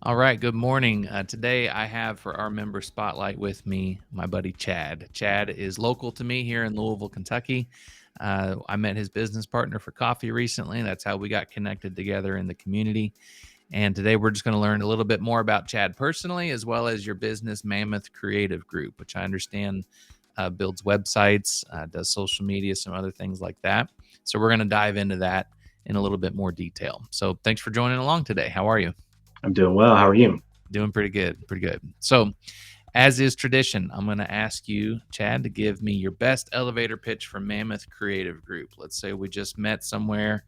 All right, good morning. Today I have for our member spotlight with me my buddy Chad. Chad is local to me here in Louisville, Kentucky. I met his business partner for coffee recently. That's how we got connected together in the community. And today we're just going to learn a little bit more about Chad personally, as well as your business, Mammoth Creative Group, which I understand builds websites, does social media, some other things like that. So we're going to dive into that in a little bit more detail. So thanks for joining along today. How are you? I'm doing well. How are you? Doing pretty good. Pretty good. So, as is tradition, I'm going to ask you, Chad, to give me your best elevator pitch for Mammoth Creative Group. Let's say we just met somewhere,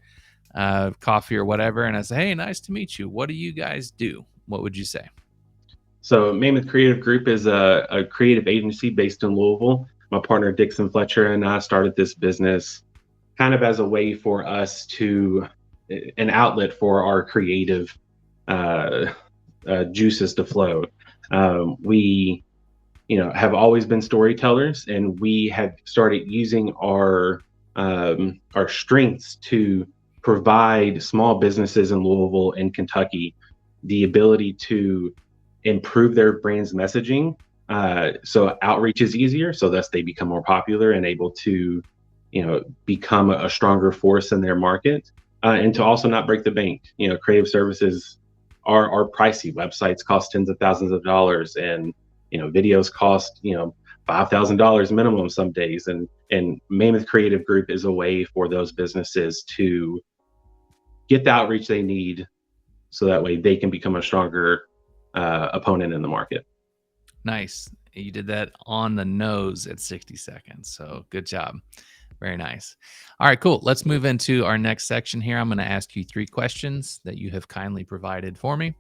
coffee or whatever, and I say, hey, nice to meet you. What do you guys do? What would you say? So, Mammoth Creative Group is a creative agency based in Louisville. My partner, Dixon Fletcher, and I started this business kind of as a way for us to, an outlet for our creative uh, juices to flow. We, have always been storytellers, and we have started using our strengths to provide small businesses in Louisville and Kentucky the ability to improve their brand's messaging. So outreach is easier, so thus they become more popular and able to, become a stronger force in their market, and to also not break the bank. Creative services are pricey. Websites cost tens of thousands of dollars, and videos cost $5,000 minimum some days. And Mammoth Creative Group is a way for those businesses to get the outreach they need, so that way they can become a stronger opponent in the market. Nice. You did that on the nose at 60 seconds. So, good job. Very nice. All right, cool. Let's move into our next section here. I'm going to ask you 3 questions that you have kindly provided for me.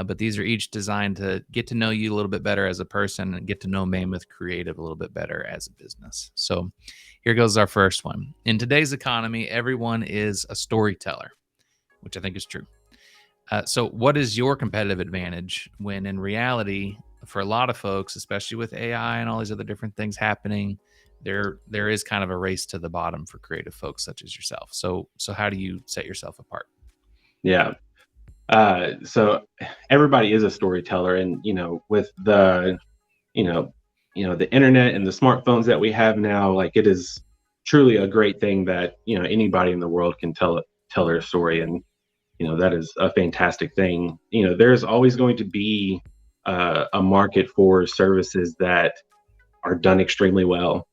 But these are each designed to get to know you a little bit better as a person and get to know Mammoth Creative a little bit better as a business. So here goes our first one. In today's economy, everyone is a storyteller, which I think is true. So what is your competitive advantage when in reality, for a lot of folks, especially with AI and all these other different things happening, there is kind of a race to the bottom for creative folks such as yourself. So how do you set yourself apart? Yeah. So everybody is a storyteller, and with the internet and the smartphones that we have now, like, it is truly a great thing that anybody in the world can tell their story, and that is a fantastic thing. There's always going to be a market for services that are done extremely well.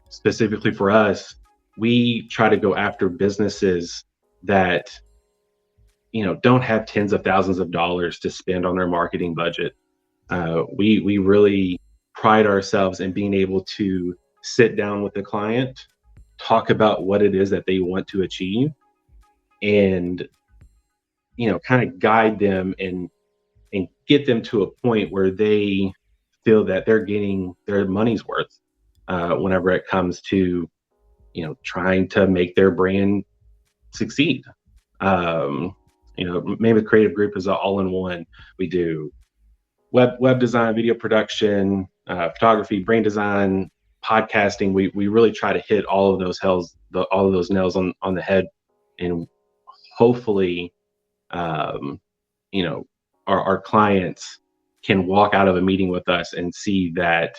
Specifically for us, we try to go after businesses that don't have tens of thousands of dollars to spend on their marketing budget. We really pride ourselves in being able to sit down with the client, talk about what it is that they want to achieve, and kind of guide them and get them to a point where they feel that they're getting their money's worth, whenever it comes to trying to make their brand succeed. um, Mammoth Creative Group is an all-in-one. We do web design, video production, photography, brand design, podcasting. We really try to hit all of those nails on the head, and hopefully, um, our clients can walk out of a meeting with us and see that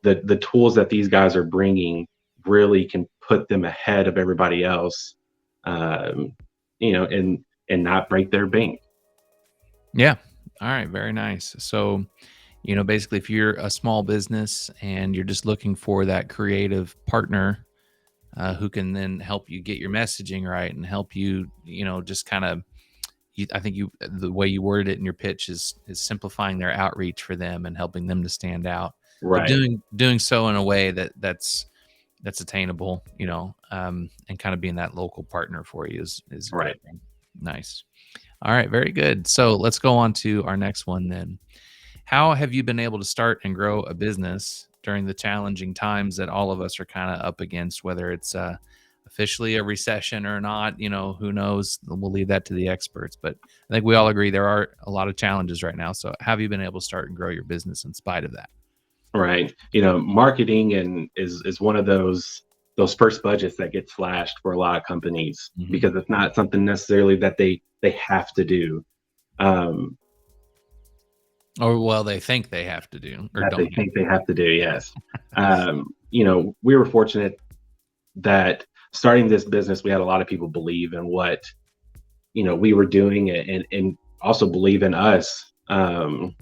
the tools that these guys are bringing really can put them ahead of everybody else, um, and not break their bank. Yeah. All right. Very nice. So, basically, if you're a small business and you're just looking for that creative partner who can then help you get your messaging right and help you, just kind of, I think the way you worded it in your pitch is simplifying their outreach for them and helping them to stand out, but Right. doing so in a way that's attainable, and kind of being that local partner for you is a Right. great thing. Nice. All right, very good. So let's go on to our next one then. How have you been able to start and grow a business during the challenging times that all of us are kind of up against, whether it's officially a recession or not? Who knows? We'll leave that to the experts. But I think we all agree there are a lot of challenges right now. So how have you been able to start and grow your business in spite of that? Right. Marketing is one of those first budgets that gets slashed for a lot of companies, Mhm. because it's not something necessarily that they have to do. um, Or well, they think they have to do or that they don't have think they have to do. Yes. We were fortunate that starting this business, we had a lot of people believe in what, we were doing, and also believe in us. And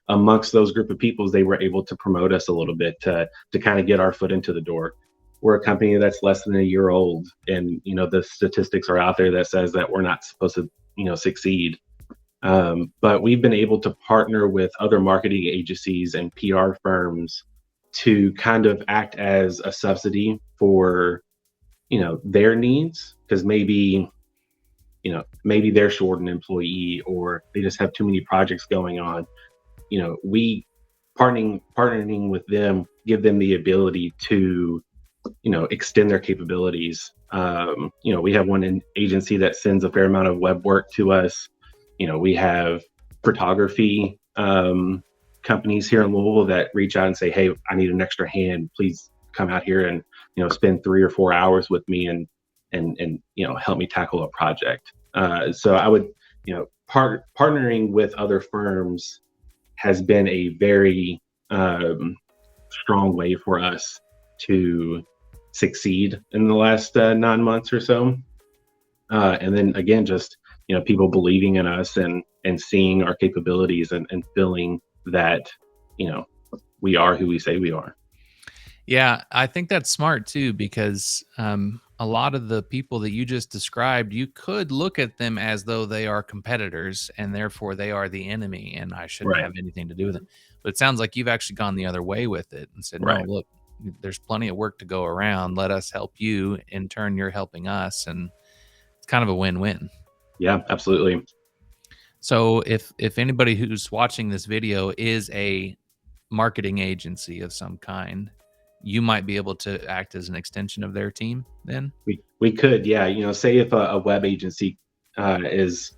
amongst those group of peoples, they were able to promote us a little bit to kind of get our foot into the door. We're a company that's less than a year old, and the statistics are out there that says that we're not supposed to succeed. But we've been able to partner with other marketing agencies and PR firms to kind of act as a subsidy for their needs, because maybe they're short an employee, or they just have too many projects going on. We partnering with them, give them the ability to extend their capabilities. We have one agency that sends a fair amount of web work to us. We have photography companies here in Louisville that reach out and say, "Hey, I need an extra hand. Please come out here and spend 3 or 4 hours with me and help me tackle a project." So I would partnering with other firms has been a very strong way for us to succeed in the last 9 months or so. And then again, just people believing in us and seeing our capabilities and feeling that we are who we say we are. Yeah, I think that's smart too, because a lot of the people that you just described, you could look at them as though they are competitors and therefore they are the enemy and I shouldn't Right. have anything to do with it. But it sounds like you've actually gone the other way with it and said, no, Right. look, there's plenty of work to go around. Let us help you. In turn, you're helping us. And it's kind of a win-win. Yeah, absolutely. So if anybody who's watching this video is a marketing agency of some kind, you might be able to act as an extension of their team then? We could, yeah. Say if a web agency is,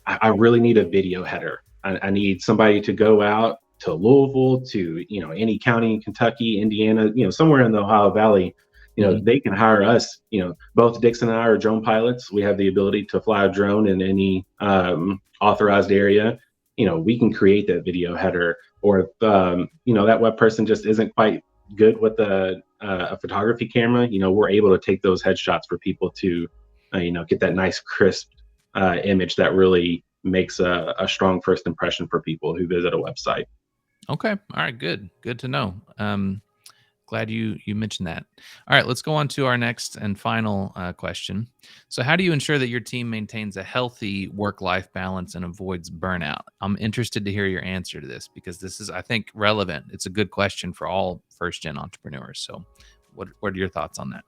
I really need a video header. I need somebody to go out to Louisville, to any county in Kentucky, Indiana, somewhere in the Ohio Valley. Mhm. They can hire us. Both Dixon and I are drone pilots. We have the ability to fly a drone in any authorized area. We can create that video header. Or if that web person just isn't quite good with a photography camera, we're able to take those headshots for people to get that nice crisp image that really makes a strong first impression for people who visit a website. Okay. All right. Good. Good to know. Glad you mentioned that. All right. Let's go on to our next and final question. So, how do you ensure that your team maintains a healthy work-life balance and avoids burnout? I'm interested to hear your answer to this because this is, I think, relevant. It's a good question for all first-gen entrepreneurs. So, what are your thoughts on that?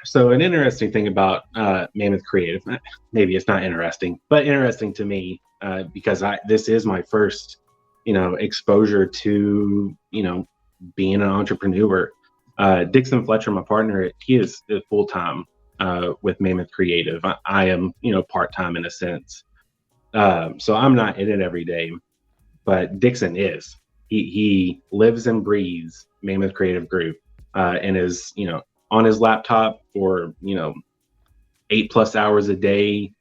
So an interesting thing about Mammoth Creative, maybe it's not interesting, but interesting to me, because this is my first exposure to being an entrepreneur. Dixon Fletcher, my partner, he is full time with Mammoth Creative. I am part time in a sense, so I'm not in it every day, but Dixon is. He lives and breathes Mammoth Creative Group, and is on his laptop for 8+ hours a day,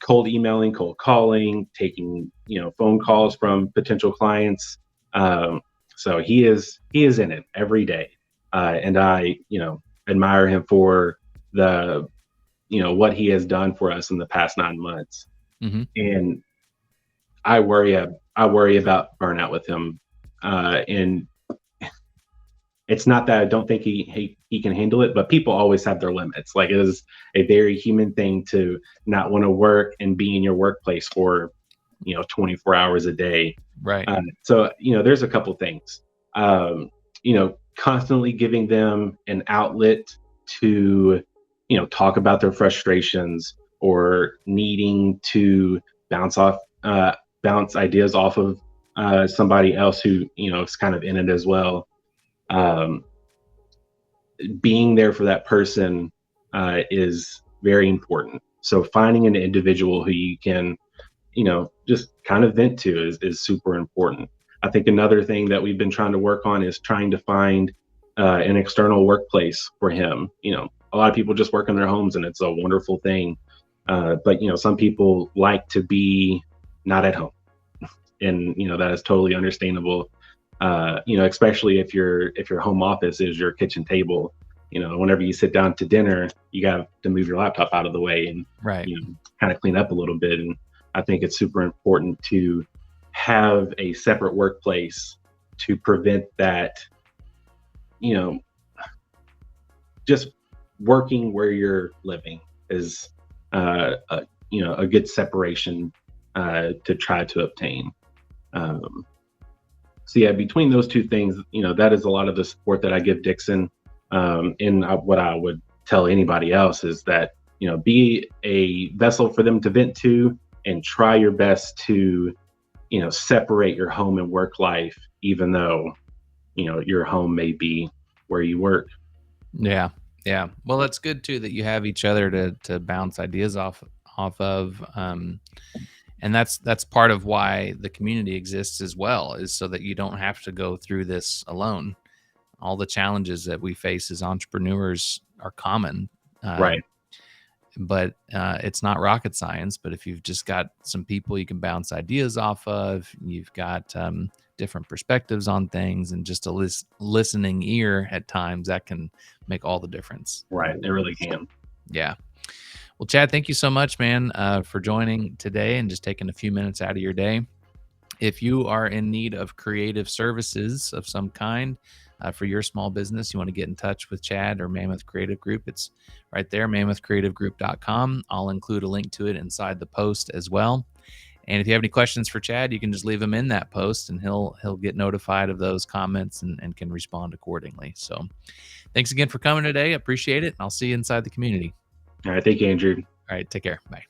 cold emailing, cold calling, taking phone calls from potential clients. So he is in it every day, and I admire him for the what he has done for us in the past 9 months. Hmm. And I worry about burnout with him, and it's not that I don't think he can handle it, but people always have their limits. Like, it is a very human thing to not want to work and be in your workplace for 24 hours a day. Right. So there's a couple things. Constantly giving them an outlet to talk about their frustrations, or needing to bounce off bounce ideas off of somebody else who is kind of in it as well. um, Being there for that person is very important. So finding an individual who you can, just kind of vent to is super important. I think another thing that we've been trying to work on is trying to find an external workplace for him. A lot of people just work in their homes, and it's a wonderful thing. But some people like to be not at home. And that is totally understandable. Especially if your home office is your kitchen table. Whenever you sit down to dinner, you got to move your laptop out of the way and Right. kind of clean up a little bit. And I think it's super important to have a separate workplace to prevent that, just working where you're living is a good separation to try to obtain. So yeah, between those two things, that is a lot of the support that I give Dixon. What I would tell anybody else is that, be a vessel for them to vent to, and try your best to, separate your home and work life, even though, your home may be where you work. Yeah. Yeah. Well, that's good too that you have each other to bounce ideas off of. And that's part of why the community exists as well, is so that you don't have to go through this alone. All the challenges that we face as entrepreneurs are common. Right. But it's not rocket science. But if you've just got some people you can bounce ideas off of, you've got different perspectives on things, and just a listening ear at times, that can make all the difference. Right. It really can. Yeah. Well, Chad, thank you so much, man, for joining today and just taking a few minutes out of your day. If you are in need of creative services of some kind for your small business, you want to get in touch with Chad or Mammoth Creative Group, it's right there, mammothcreativegroup.com. I'll include a link to it inside the post as well. And if you have any questions for Chad, you can just leave them in that post, and he'll get notified of those comments and can respond accordingly. So thanks again for coming today. I appreciate it. I'll see you inside the community. All right. Thank you, Andrew. All right. Take care. Bye.